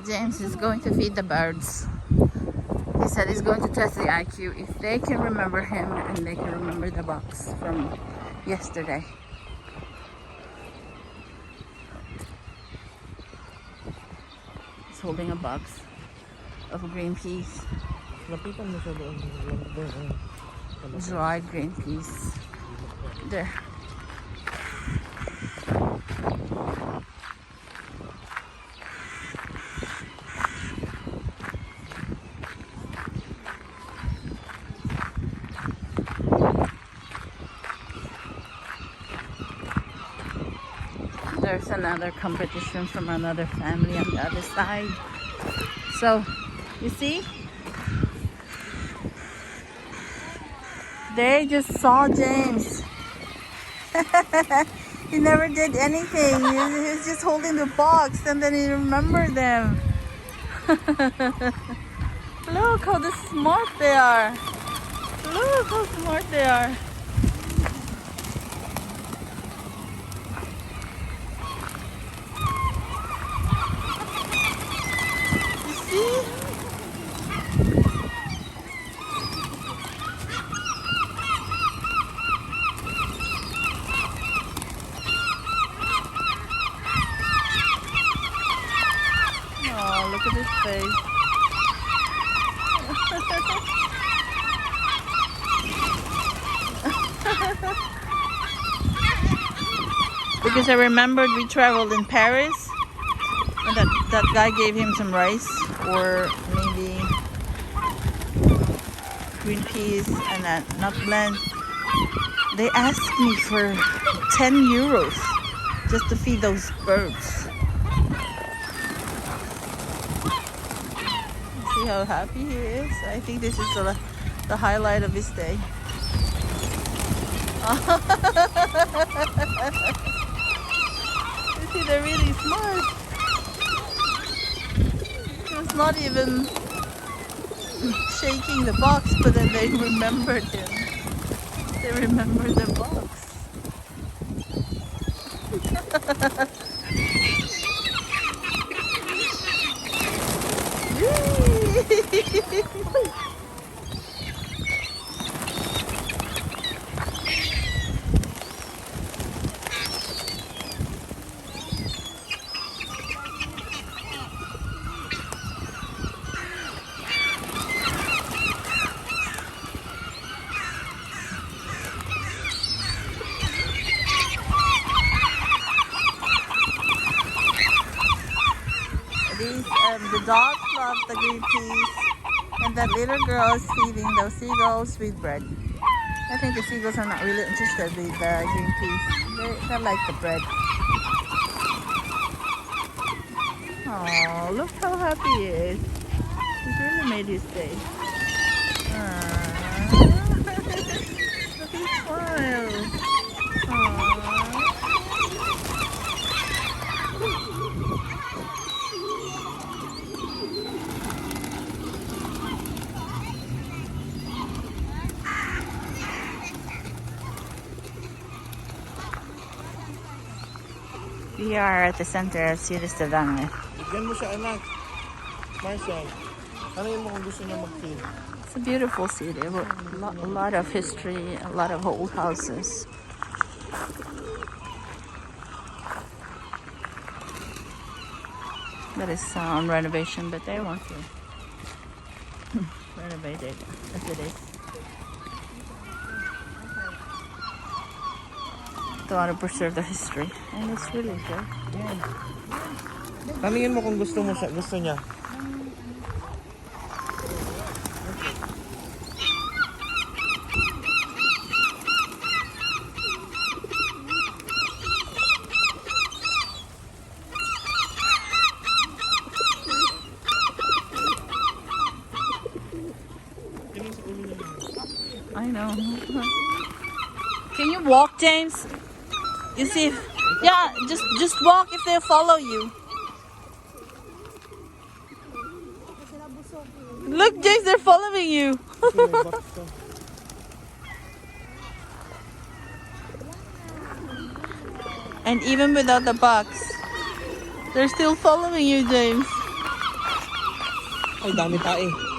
James is going to feed the birds. He said he's going to test the IQ if they can remember him and they can remember the box from yesterday. He's holding a box of green peas. Dried green peas. There. There's another competition from another family on the other side. So, you see? They just saw James. He never did anything. He was just holding the box and then he remembered them. Look how smart they are. Look how smart they are. Oh, look at his face. Because I remembered we traveled in Paris and that guy gave him some rice or maybe green peas and that nut blend. They asked me for 10 euros just to feed those birds. See how happy he is? I think this is the highlight of his day. You see, they're really smart. He was not even shaking the box, but then they remembered him. They remembered the box. The dogs love the green peas, and that little girl is feeding those seagulls with bread. I think the seagulls are not really interested with the green peas. They like the bread. Oh, look how happy he is. He's really made his day. Look at his smile. We are at the center of City Stavanger. Bigyan mo siya, anak. Marcel, ano mo kung gusto niya mag-feed? It's a beautiful city. A lot of history, a lot of old houses. That is on renovation, but they want to renovate it as it is. They want to preserve the history, and it's really good. Tanungin mo kung gusto niya. I know. Can you walk, James? You see, yeah, just walk if they follow you. Look, James, they're following you. And even without the box, they're still following you, James. Ay, dami tae.